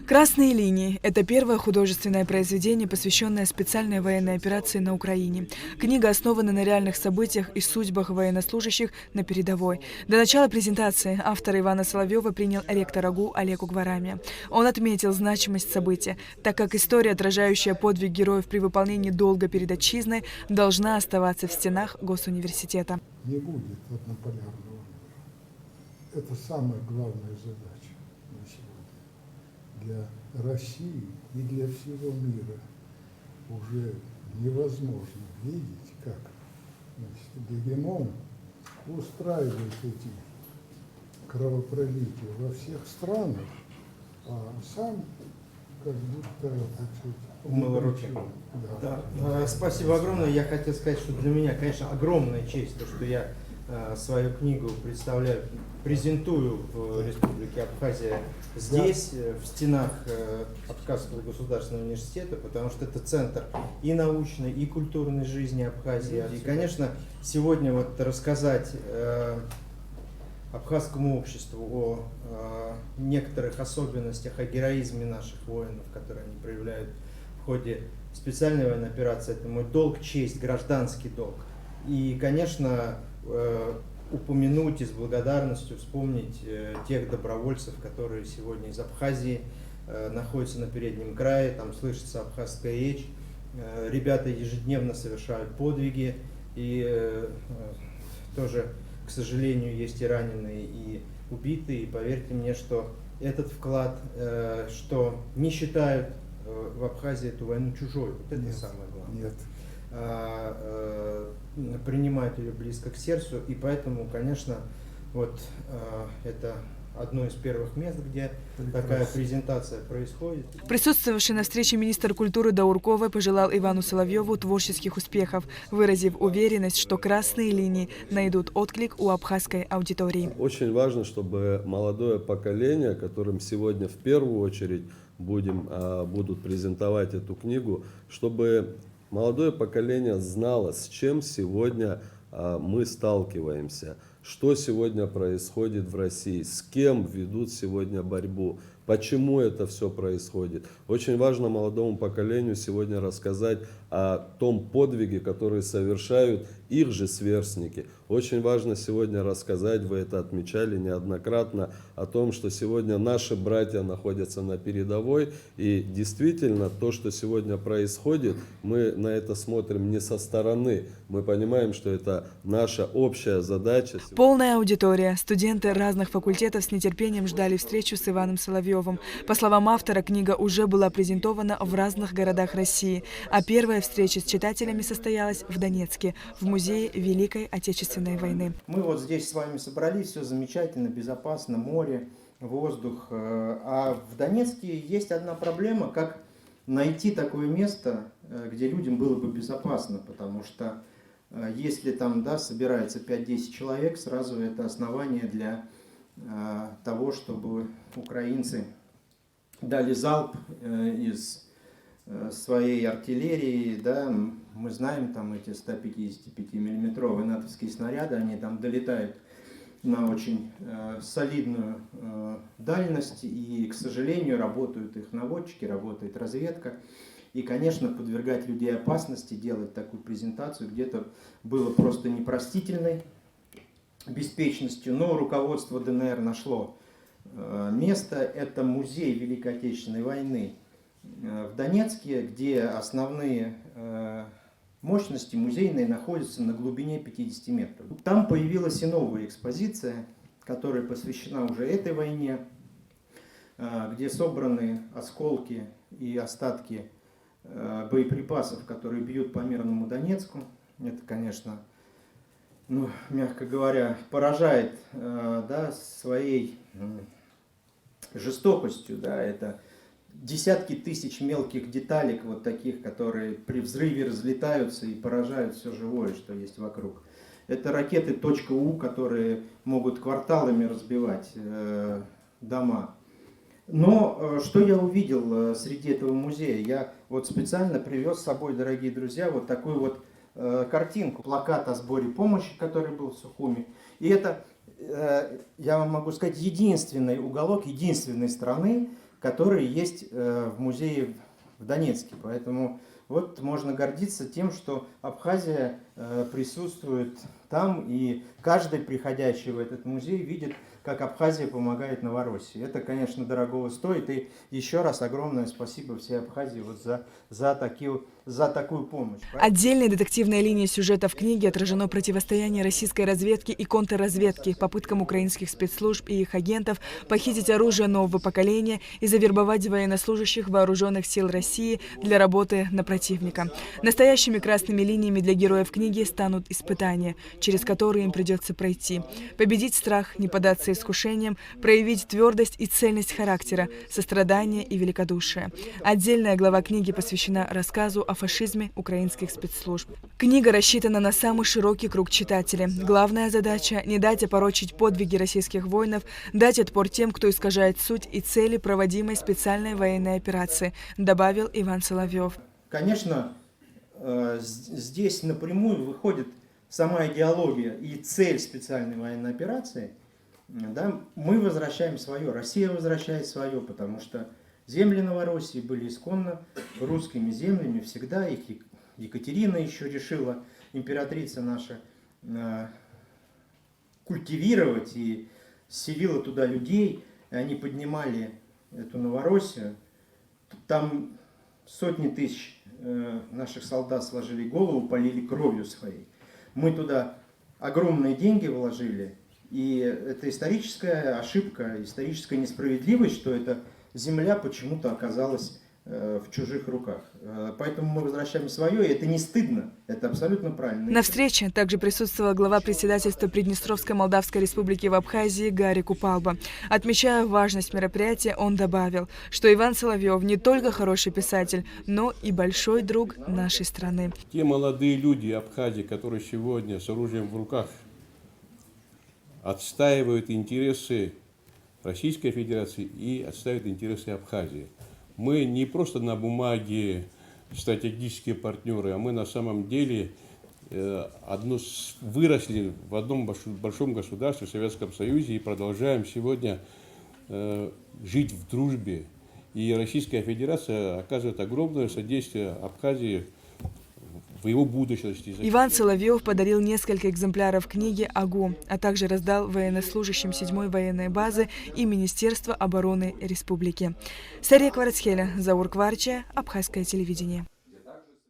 «Красные линии» — это первое художественное произведение, посвященное специальной военной операции на Украине. Книга основана на реальных событиях и судьбах военнослужащих на передовой. До начала презентации автор Ивана Соловьева принял ректор АГУ Олег Угварамия. Он отметил значимость события, так как история, отражающая подвиг героев при выполнении долга перед отчизной, должна оставаться в стенах Госуниверситета. Не будет однополярного мира. Это самая главная задача на сегодня. Для России и для всего мира уже невозможно видеть, как гегемон устраивает эти кровопролития во всех странах, а сам как будто умыл руки. Да. Спасибо огромное. Я хотел сказать, что для меня, конечно, огромная честь, то, что я свою книгу презентую в Республике Абхазия здесь, в стенах Абхазского государственного университета, потому что это центр и научной, и культурной жизни Абхазии. И, конечно, сегодня вот рассказать абхазскому обществу о некоторых особенностях, о героизме наших воинов, которые они проявляют в ходе специальной военной операции, это мой долг, честь, гражданский долг. И, конечно, упомянуть и с благодарностью вспомнить тех добровольцев, которые сегодня из Абхазии находятся на переднем крае, там слышится абхазская речь. Ребята ежедневно совершают подвиги, и тоже, к сожалению, есть и раненые, и убитые. И поверьте мне, что этот вклад, что не считают в Абхазии эту войну чужой, вот это самое главное. Нет. Принимают ее близко к сердцу, и поэтому, конечно, вот это одно из первых мест, где такая презентация происходит. Присутствовавший на встрече министр культуры Дауркова пожелал Ивану Соловьеву творческих успехов, выразив уверенность, что красные линии найдут отклик у абхазской аудитории. Очень важно, чтобы молодое поколение, которым сегодня в первую очередь будут презентовать эту книгу, чтобы молодое поколение знало, с чем сегодня мы сталкиваемся, что сегодня происходит в России, с кем ведут сегодня борьбу, почему это все происходит. Очень важно молодому поколению сегодня рассказать о том подвиге, который совершают их же сверстники. Очень важно сегодня рассказать, вы это отмечали неоднократно, о том, что сегодня наши братья находятся на передовой. И действительно, то, что сегодня происходит, мы на это смотрим не со стороны. Мы понимаем, что это наша общая задача. Полная аудитория. Студенты разных факультетов с нетерпением ждали встречу с Иваном Соловьевым. По словам автора, книга уже была презентована в разных городах России, а первая встреча с читателями состоялась в Донецке, в Музее Великой Отечественной войны. Мы вот здесь с вами собрались, все замечательно, безопасно, море, воздух. А в Донецке есть одна проблема, как найти такое место, где людям было бы безопасно, потому что если там собирается 5-10 человек, сразу это основание для того, чтобы украинцы дали залп из своей артиллерии, мы знаем, там эти 155-миллиметровые натовские снаряды, они там долетают на очень солидную дальность, и, к сожалению, работают их наводчики, работает разведка. И, конечно, подвергать людей опасности, делать такую презентацию где-то было просто непростительной беспечностью, но руководство ДНР нашло место. Это музей Великой Отечественной войны в Донецке, где основные мощности музейные находятся на глубине 50 метров. Там появилась и новая экспозиция, которая посвящена уже этой войне, где собраны осколки и остатки боеприпасов, которые бьют по мирному Донецку. Это, конечно, мягко говоря, поражает своей жестокостью. Это десятки тысяч мелких деталек, вот таких, которые при взрыве разлетаются и поражают все живое, что есть вокруг. Это ракеты .У, которые могут кварталами разбивать дома. Но что я увидел среди этого музея? Я вот специально привез с собой, дорогие друзья, вот такую вот картинку, плакат о сборе помощи, который был в Сухуми. И это, я вам могу сказать, единственный уголок, единственной страны, которые есть в музее в Донецке. Поэтому вот можно гордиться тем, что Абхазия присутствует там, и каждый, приходящий в этот музей, видит, как Абхазия помогает Новороссии. Это, конечно, дорогого стоит. И еще раз огромное спасибо всей Абхазии вот за такую помощь. Отдельной детективной линией сюжета в книге отражено противостояние российской разведки и контрразведки, попыткам украинских спецслужб и их агентов похитить оружие нового поколения и завербовать военнослужащих вооруженных сил России для работы на противника. Настоящими красными линиями для героев книги станут испытания, через которые им придется пройти. Победить страх, не поддаться искушениям, проявить твердость и цельность характера, сострадание и великодушие. Отдельная глава книги посвящена рассказу о фашизме украинских спецслужб. Книга рассчитана на самый широкий круг читателей. Главная задача – не дать опорочить подвиги российских воинов, дать отпор тем, кто искажает суть и цели проводимой специальной военной операции, добавил Иван Соловьев. Конечно, здесь напрямую выходит сама идеология и цель специальной военной операции. Да, мы возвращаем свое, Россия возвращает свое, потому что земли Новороссии были исконно русскими землями, всегда их Екатерина еще решила, императрица наша, культивировать и селила туда людей, и они поднимали эту Новороссию. Там сотни тысяч наших солдат сложили голову, полили кровью своей. Мы туда огромные деньги вложили, и это историческая ошибка, историческая несправедливость, что эта земля почему-то оказалась в чужих руках. Поэтому мы возвращаем свое, и это не стыдно, это абсолютно правильно. На встрече также присутствовал глава председательства Приднестровской Молдавской Республики в Абхазии Гарри Купалба. Отмечая важность мероприятия, он добавил, что Иван Соловьев не только хороший писатель, но и большой друг нашей страны. Те молодые люди Абхазии, которые сегодня с оружием в руках отстаивают интересы Российской Федерации и отстаивают интересы Абхазии. Мы не просто на бумаге стратегические партнеры, а мы на самом деле выросли в одном большом государстве, в Советском Союзе, и продолжаем сегодня жить в дружбе. И Российская Федерация оказывает огромное содействие Абхазии в его будущности. Иван Соловьев подарил несколько экземпляров книги «АГУ», а также раздал военнослужащим 7-й военной базы и Министерства обороны Республики. Сария Кварцхеля, Заур Кварча, Абхазское телевидение.